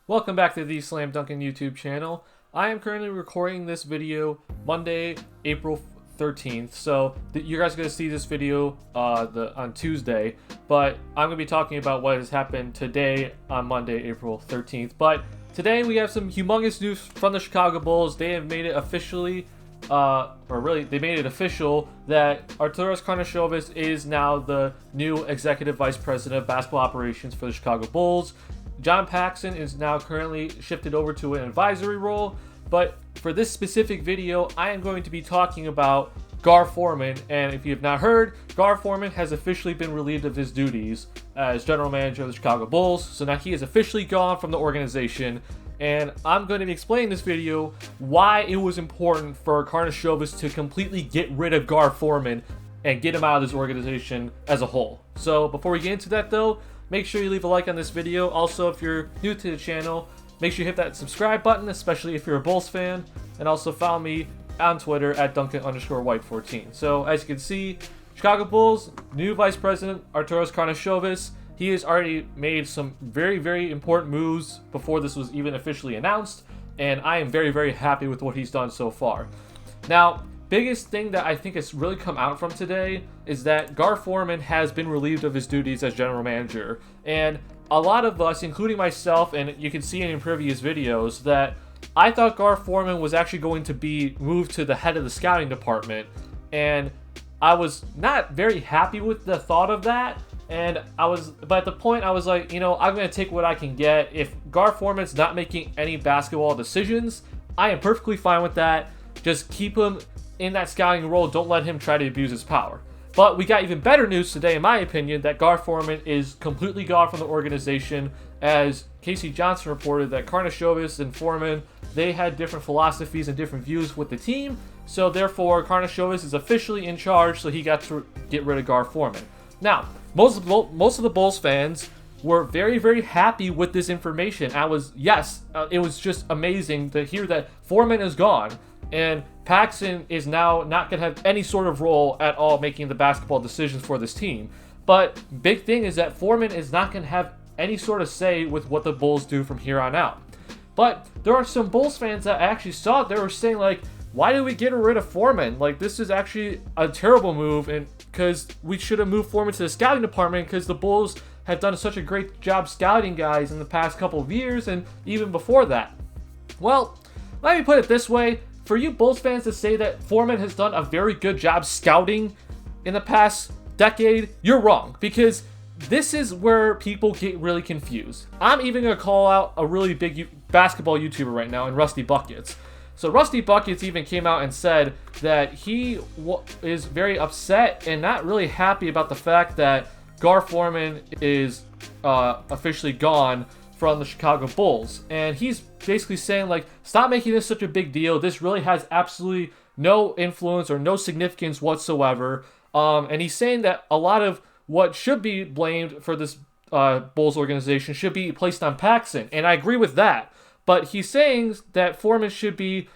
Welcome back to the TheSlamDuncan YouTube channel. I am currently recording this video Monday, April 13th. So you guys are going to see this video on Tuesday, but I'm going to be talking about what has happened today on Monday, April 13th. But today we have some humongous news from the Chicago Bulls. They have made it officially, they made it official that Arturas Karnisovas is now the new Executive Vice President of Basketball Operations for the Chicago Bulls. John Paxson is now currently shifted over to an advisory role, but for this specific video, I am going to be talking about Gar Forman, and if you have not heard, Gar Forman has officially been relieved of his duties as general manager of the Chicago Bulls, so now he is officially gone from the organization, and I'm going to be explaining in this video why it was important for Karnisovas to completely get rid of Gar Forman and get him out of this organization as a whole. So before we get into that though, make sure you leave a like on this video. Also, if you're new to the channel, make sure you hit that subscribe button, especially if you're a Bulls fan. And also follow me on Twitter at Duncan_White14. So as you can see, Chicago Bulls, new Vice President, Arturas Karnisovas. He has already made some very, very important moves before this was even officially announced. And I am very, very happy with what he's done so far. Now, biggest thing that I think has really come out from today is that Gar Forman has been relieved of his duties as general manager. And a lot of us, including myself, and you can see in previous videos, that I thought Gar Forman was actually going to be moved to the head of the scouting department. And I was not very happy with the thought of that. But at the point I was like, you know, I'm going to take what I can get. If Gar Forman's not making any basketball decisions, I am perfectly fine with that. Just keep him in that scouting role. Don't let him try to abuse his power. But we got even better news today, in my opinion, that Gar Forman is completely gone from the organization, as Casey Johnson reported that Karnisovas and Forman, they had different philosophies and different views with the team, so therefore Karnisovas is officially in charge, so he got to get rid of Gar Forman. Now, most of the Bulls fans were very, very happy with this information. It was just amazing to hear that Forman is gone, and Paxson is now not going to have any sort of role at all making the basketball decisions for this team. But big thing is that Forman is not going to have any sort of say with what the Bulls do from here on out. But there are some Bulls fans that actually saw it. They were saying, like, why did we get rid of Forman? Like, this is actually a terrible move, and because we should have moved Forman to the scouting department, because the Bulls have done such a great job scouting guys in the past couple of years and even before that. Well, let me put it this way. For you Bulls fans to say that Forman has done a very good job scouting in the past decade, you're wrong, because this is where people get really confused. I'm even going to call out a really big basketball YouTuber right now, in Rusty Buckets. So Rusty Buckets even came out and said that he is very upset and not really happy about the fact that Gar Forman is officially gone from the Chicago Bulls. And he's basically saying, like, stop making this such a big deal. This really has absolutely no influence or no significance whatsoever. And he's saying that a lot of what should be blamed for this Bulls organization should be placed on Paxson. And I agree with that. But he's saying that Forman should be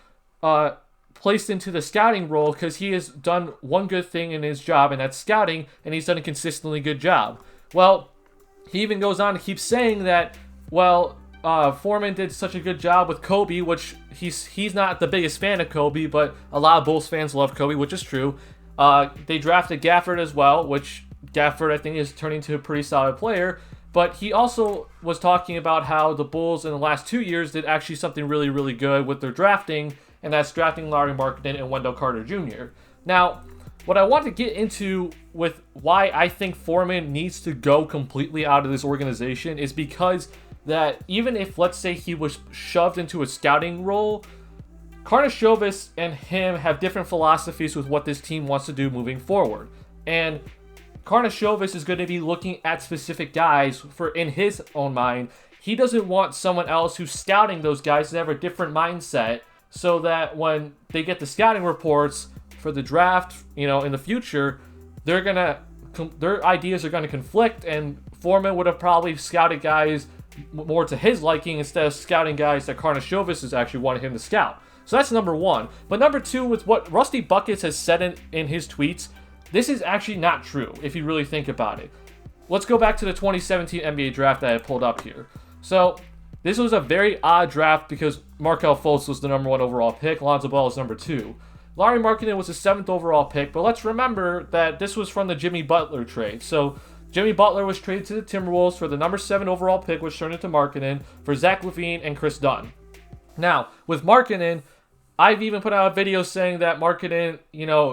placed into the scouting role because he has done one good thing in his job, and that's scouting, and he's done a consistently good job. Well, he even goes on to keep saying that, well, Forman did such a good job with Kobe, which he's not the biggest fan of Kobe, but a lot of Bulls fans love Kobe, which is true. They drafted Gafford as well, which Gafford, I think, is turning into a pretty solid player. But he also was talking about how the Bulls in the last 2 years did actually something really, really good with their drafting, and that's drafting Larry Markkinen and Wendell Carter Jr. Now, what I want to get into with why I think Forman needs to go completely out of this organization is because that even if, let's say, he was shoved into a scouting role, Karnisovas and him have different philosophies with what this team wants to do moving forward. And Karnisovas is going to be looking at specific guys for, in his own mind, he doesn't want someone else who's scouting those guys to have a different mindset, so that when they get the scouting reports for the draft, you know, in the future, their ideas are going to conflict, and Forman would have probably scouted guys more to his liking instead of scouting guys that Karnisovas is actually wanting him to scout. So that's number one. But number two, with what Rusty Buckets has said in his tweets, this is actually not true if you really think about it. Let's go back to the 2017 NBA draft that I pulled up here. So this was a very odd draft because Markelle Fultz was the number 1 overall pick. Lonzo Ball was number 2. Lauri Markkanen was the 7th overall pick, but let's remember that this was from the Jimmy Butler trade. So Jimmy Butler was traded to the Timberwolves for the number 7 overall pick, which turned into Markkanen, for Zach LaVine and Chris Dunn. Now, with Markkanen, I've even put out a video saying that Markkanen,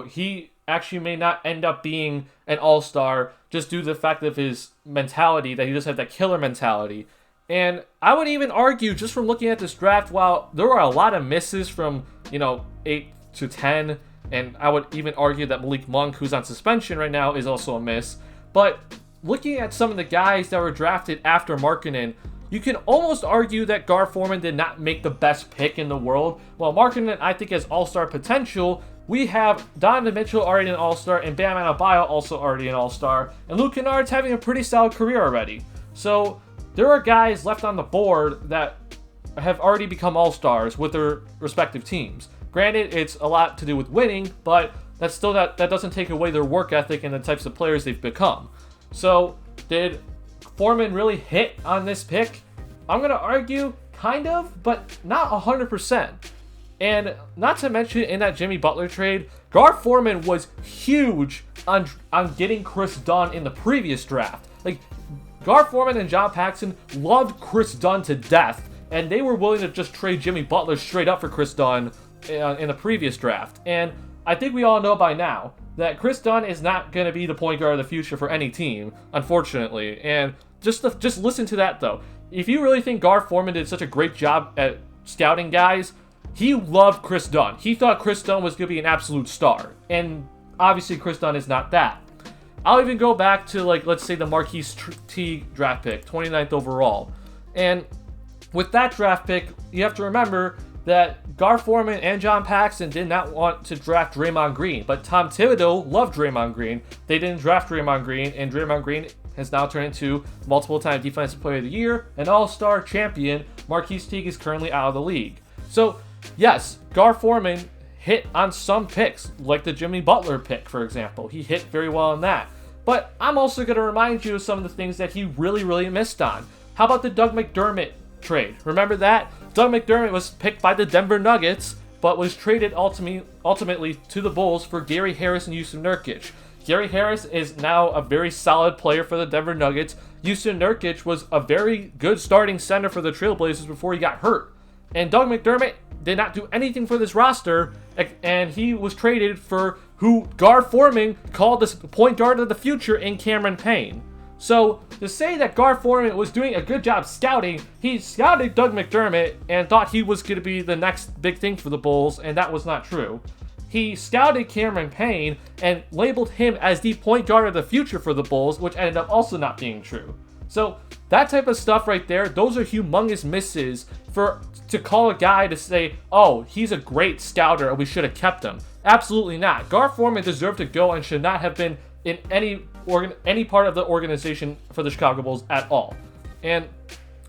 he actually may not end up being an all-star just due to the fact of his mentality, that he just had that killer mentality. And I would even argue, just from looking at this draft, while there were a lot of misses from, 8 to 10, and I would even argue that Malik Monk, who's on suspension right now, is also a miss. But looking at some of the guys that were drafted after Markkanen, you can almost argue that Gar Forman did not make the best pick in the world. While Markkanen, I think, has all-star potential, we have Donovan Mitchell already an all-star, and Bam Adebayo also already an all-star, and Luke Kennard's having a pretty solid career already. So there are guys left on the board that have already become all-stars with their respective teams. Granted, it's a lot to do with winning, but that doesn't take away their work ethic and the types of players they've become. So, did Forman really hit on this pick? I'm going to argue kind of, but not 100%. And not to mention, in that Jimmy Butler trade, Gar Forman was huge on getting Chris Dunn in the previous draft. Like, Gar Forman and John Paxson loved Chris Dunn to death, and they were willing to just trade Jimmy Butler straight up for Chris Dunn in the previous draft. And I think we all know by now that Chris Dunn is not going to be the point guard of the future for any team, unfortunately. And just listen to that, though. If you really think Gar Forman did such a great job at scouting guys, he loved Chris Dunn. He thought Chris Dunn was going to be an absolute star. And obviously Chris Dunn is not that. I'll even go back to, let's say the Marquise T draft pick, 29th overall. And with that draft pick, you have to remember that Gar Forman and John Paxson did not want to draft Draymond Green, but Tom Thibodeau loved Draymond Green. They didn't draft Draymond Green, and Draymond Green has now turned into multiple-time Defensive Player of the Year, an all-star champion. Marquise Teague is currently out of the league. So, yes, Gar Forman hit on some picks, like the Jimmy Butler pick, for example. He hit very well on that. But I'm also going to remind you of some of the things that he really, really missed on. How about the Doug McDermott trade? Remember that? Doug McDermott was picked by the Denver Nuggets, but was traded ultimately to the Bulls for Gary Harris and Yusuf Nurkic. Gary Harris is now a very solid player for the Denver Nuggets. Yusuf Nurkic was a very good starting center for the Trailblazers before he got hurt. And Doug McDermott did not do anything for this roster, and he was traded for who Gar Forman called the point guard of the future in Cameron Payne. So, to say that Gar Forman was doing a good job scouting, he scouted Doug McDermott and thought he was going to be the next big thing for the Bulls, and that was not true. He scouted Cameron Payne and labeled him as the point guard of the future for the Bulls, which ended up also not being true. So, that type of stuff right there, those are humongous misses to call a guy to say, oh, he's a great scouter and we should have kept him. Absolutely not. Gar Forman deserved to go and should not have been in any part of the organization for the Chicago Bulls at all. And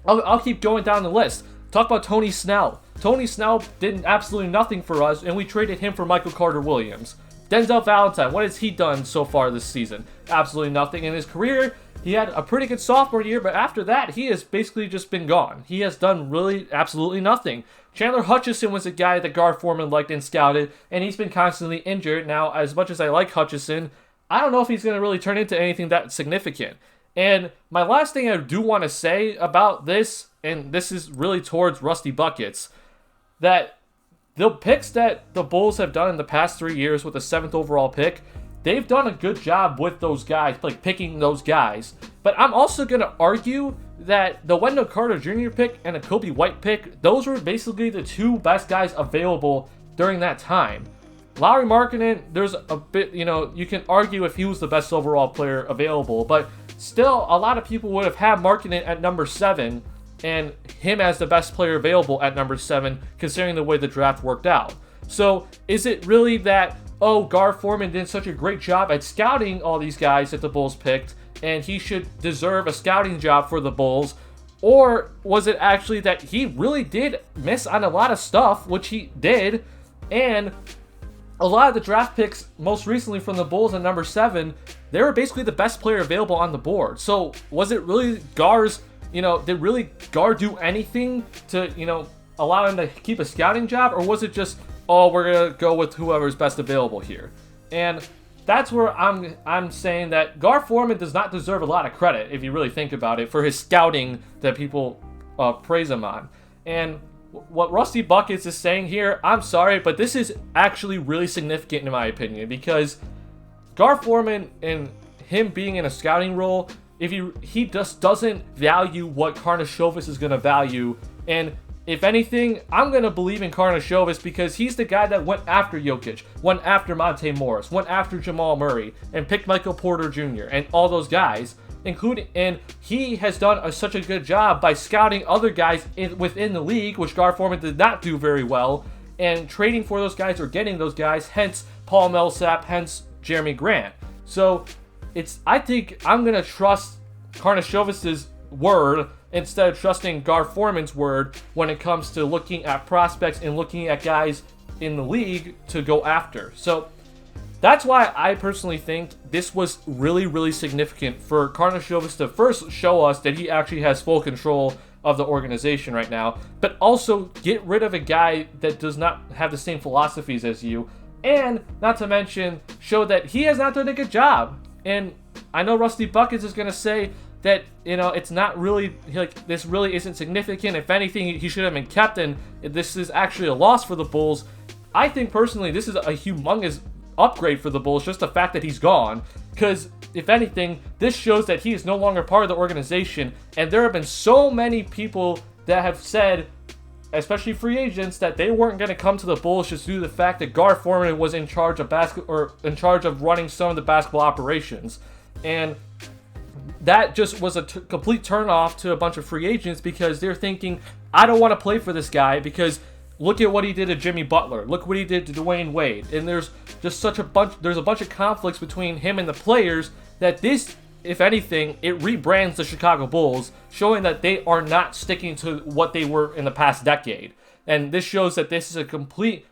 I'll keep going down the list. Talk about Tony Snell. Tony Snell did absolutely nothing for us, and we traded him for Michael Carter-Williams. Denzel Valentine, what has he done so far this season? Absolutely nothing. In his career, he had a pretty good sophomore year, but after that, he has basically just been gone. He has done really absolutely nothing. Chandler Hutchison was a guy that Gar Forman liked and scouted, and he's been constantly injured. Now, as much as I like Hutchison, I don't know if he's going to really turn into anything that significant. And my last thing I do want to say about this, and this is really towards Rusty Buckets, that the picks that the Bulls have done in the past 3 years with the 7th overall pick, they've done a good job with those guys, picking those guys. But I'm also going to argue that the Wendell Carter Jr. pick and the Kobe White pick, those were basically the two best guys available during that time. Lauri Markkanen, there's a bit, you can argue if he was the best overall player available, but still, a lot of people would have had Markkanen at number 7 and him as the best player available at number 7, considering the way the draft worked out. So, is it really that, Gar Forman did such a great job at scouting all these guys that the Bulls picked, and he should deserve a scouting job for the Bulls? Or was it actually that he really did miss on a lot of stuff, which he did, and a lot of the draft picks, most recently from the Bulls at number 7, they were basically the best player available on the board. So, was it really Gar's did really Gar do anything to, allow him to keep a scouting job? Or was it just, oh, we're going to go with whoever's best available here? And that's where I'm saying that Gar Forman does not deserve a lot of credit, if you really think about it, for his scouting that people praise him on. And what Rusty Buckets is saying here, I'm sorry, but this is actually really significant in my opinion, because Gar Forman and him being in a scouting role, he just doesn't value what Karnisovas is going to value. And if anything, I'm going to believe in Karnisovas because he's the guy that went after Jokic, went after Monte Morris, went after Jamal Murray, and picked Michael Porter Jr. and all those guys, and he has done such a good job by scouting other guys within the league, which Gar Forman did not do very well, and trading for those guys or getting those guys, hence Paul Millsap, hence Jeremy Grant. So I think I'm going to trust Karnisovas' word instead of trusting Gar Forman's word when it comes to looking at prospects and looking at guys in the league to go after. So that's why I personally think this was really, really significant for Karnisovas to first show us that he actually has full control of the organization right now, but also get rid of a guy that does not have the same philosophies as you, and not to mention show that he has not done a good job. And I know Rusty Buckets is going to say that, it's not really, this really isn't significant. If anything, he should have been kept, and this is actually a loss for the Bulls. I think personally this is a humongous upgrade for the Bulls, just the fact that he's gone, because if anything, this shows that he is no longer part of the organization. And there have been so many people that have said, especially free agents, that they weren't going to come to the Bulls just due to the fact that Gar Forman was in charge of in charge of running some of the basketball operations. And that just was a complete turnoff to a bunch of free agents, because they're thinking, I don't want to play for this guy because look at what he did to Jimmy Butler. Look what he did to Dwayne Wade. And there's just there's a bunch of conflicts between him and the players that this, if anything, it rebrands the Chicago Bulls, showing that they are not sticking to what they were in the past decade. And this shows that this is a complete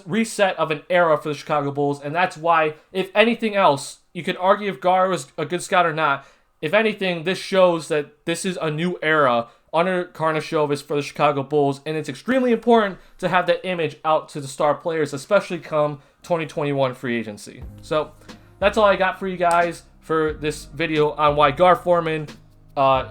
reset of an era for the Chicago Bulls. And that's why, if anything else, you could argue if Gar was a good scout or not. If anything, this shows that this is a new era under Karnisovas for the Chicago Bulls, and it's extremely important to have that image out to the star players, especially come 2021 free agency. So that's all I got for you guys for this video on why Gar Forman,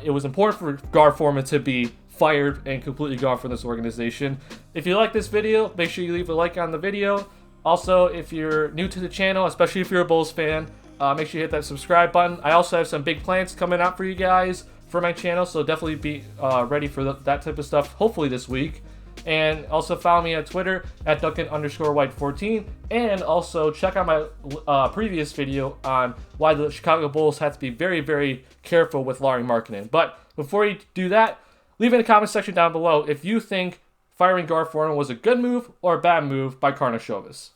it was important for Gar Forman to be fired and completely gone from this organization. If you like this video, make sure you leave a like on the video. Also, if you're new to the channel, especially if you're a Bulls fan, make sure you hit that subscribe button. I also have some big plans coming out for you guys for my channel, so definitely be ready for that type of stuff, hopefully this week. And also follow me on Twitter at Duncan_White14, and also check out my previous video on why the Chicago Bulls have to be very, very careful with Larry Markkinen. But before you do that, leave in the comment section down below if you think firing Gar Forman was a good move or a bad move by Karnisovas.